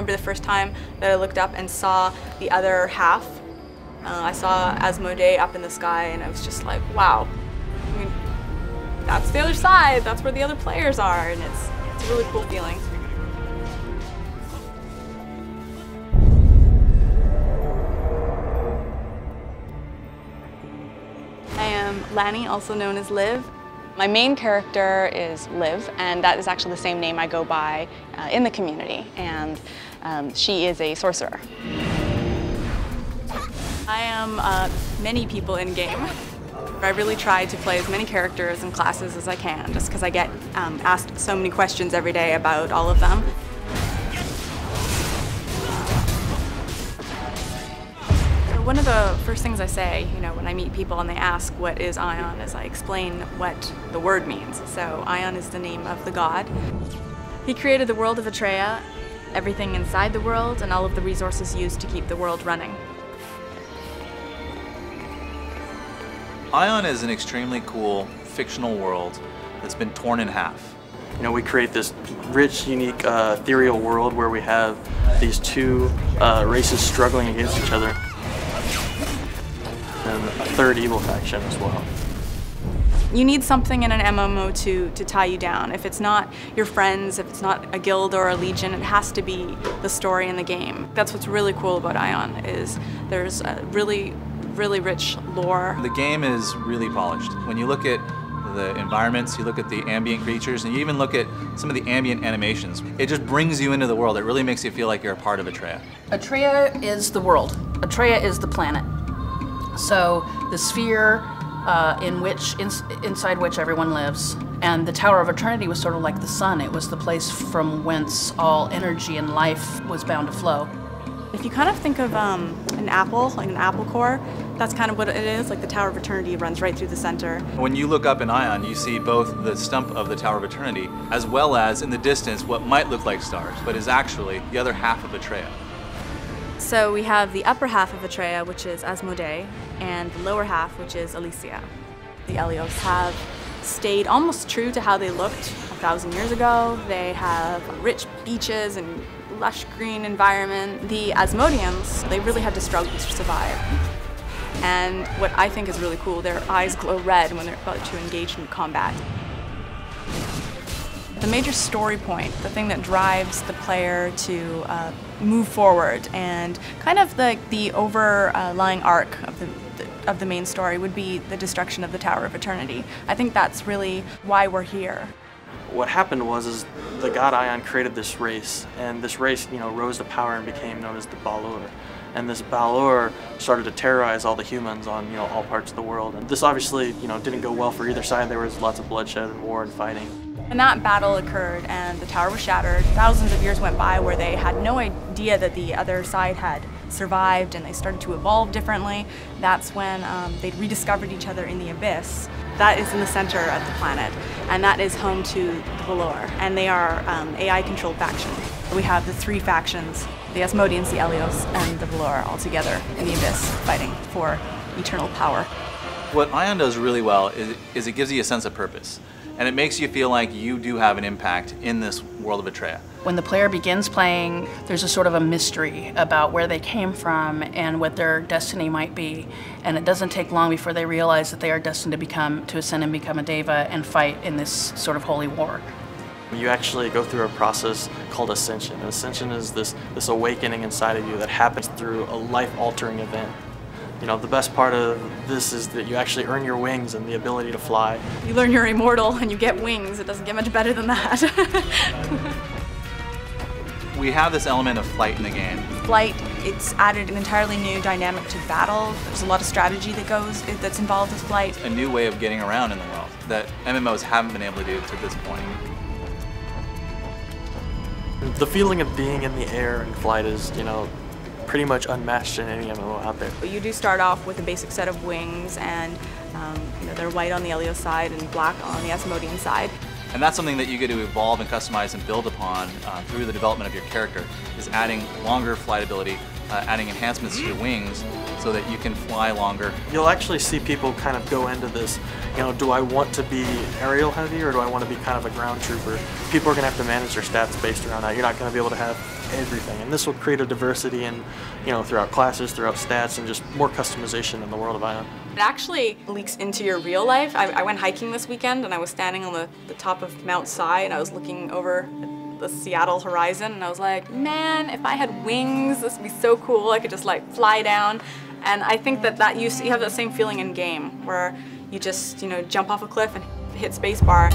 remember the first time that I looked up and saw the other half. I saw Asmodee up in the sky and I was just like, wow. I mean, that's the other side, that's where the other players are, and it's a really cool feeling. I am Lanny, also known as Liv. My main character is Liv, and that is actually the same name I go by in the community, and she is a sorcerer. I am many people in game. I really try to play as many characters and classes as I can, just because I get asked so many questions every day about all of them. One of the first things I say, when I meet people and they ask what is Ion, is I explain what the word means. So Ion is the name of the god. He created the world of Atreia, everything inside the world, and all of the resources used to keep the world running. Ion is an extremely cool fictional world that's been torn in half. We create this rich, unique, ethereal world where we have these two races struggling against each other. And a third evil faction as well. You need something in an MMO to tie you down. If it's not your friends, if it's not a guild or a legion, it has to be the story in the game. That's what's really cool about Ion, is there's a really rich lore. The game is really polished. When you look at the environments, you look at the ambient creatures, and you even look at some of the ambient animations, it just brings you into the world. It really makes you feel like you're a part of Atreia. Atreia is the world. Atreia is the planet. So the sphere inside which everyone lives, and the Tower of Eternity was sort of like the sun. It was the place from whence all energy and life was bound to flow. If you kind of think of an apple, like an apple core, that's kind of what it is. Like the Tower of Eternity runs right through the center. When you look up in Ion, you see both the stump of the Tower of Eternity, as well as in the distance what might look like stars, but is actually the other half of Atreia. So we have the upper half of Atreia, which is Asmodee, and the lower half, which is Elysia. The Elios have stayed almost true to how they looked 1,000 years ago. They have rich beaches and lush green environment. The Asmodeans, they really had to struggle to survive. And what I think is really cool, their eyes glow red when they're about to engage in combat. The major story point, the thing that drives the player to move forward, and kind of the overlying arc of the main story would be the destruction of the Tower of Eternity. I think that's really why we're here. What happened was the god Ion created this race, and this race, rose to power and became known as the Balor. And this Balor started to terrorize all the humans on, all parts of the world. And this obviously, didn't go well for either side. There was lots of bloodshed and war and fighting. And that battle occurred and the tower was shattered. Thousands of years went by where they had no idea that the other side had survived, and they started to evolve differently. That's when they'd rediscovered each other in the abyss. That is in the center of the planet, and that is home to the Valor, and they are AI-controlled faction. We have the three factions, the Asmodeans, the Elios, and the Valor all together in the abyss, fighting for eternal power. What Ion does really well is it gives you a sense of purpose, and it makes you feel like you do have an impact in this world of Atreia. When the player begins playing, there's a sort of a mystery about where they came from and what their destiny might be. And it doesn't take long before they realize that they are destined to ascend and become a deva and fight in this sort of holy war. You actually go through a process called ascension. And ascension is this awakening inside of you that happens through a life-altering event. The best part of this is that you actually earn your wings and the ability to fly. You learn you're immortal and you get wings. It doesn't get much better than that. We have this element of flight in the game. Flight, it's added an entirely new dynamic to battle. There's a lot of strategy that's involved with flight. A new way of getting around in the world that MMOs haven't been able to do to this point. The feeling of being in the air and flight is, pretty much unmatched in any MMO out there. You do start off with a basic set of wings, and they're white on the Elios side and black on the Asmodean side. And that's something that you get to evolve and customize and build upon through the development of your character, is adding longer flight ability, adding enhancements to your wings so that you can fly longer. You'll actually see people kind of go into this, you know, do I want to be aerial heavy or do I want to be kind of a ground trooper? People are going to have to manage their stats based around that. You're not going to be able to have everything, and this will create a diversity in, you know, throughout classes, throughout stats, and just more customization in the world of Ion. It actually leaks into your real life. I went hiking this weekend and I was standing on the top of Mount Si and I was looking over the Seattle horizon and I was like, man, if I had wings, this would be so cool. I could just like fly down. And I think that you have that same feeling in game where you just, you know, jump off a cliff and hit spacebar.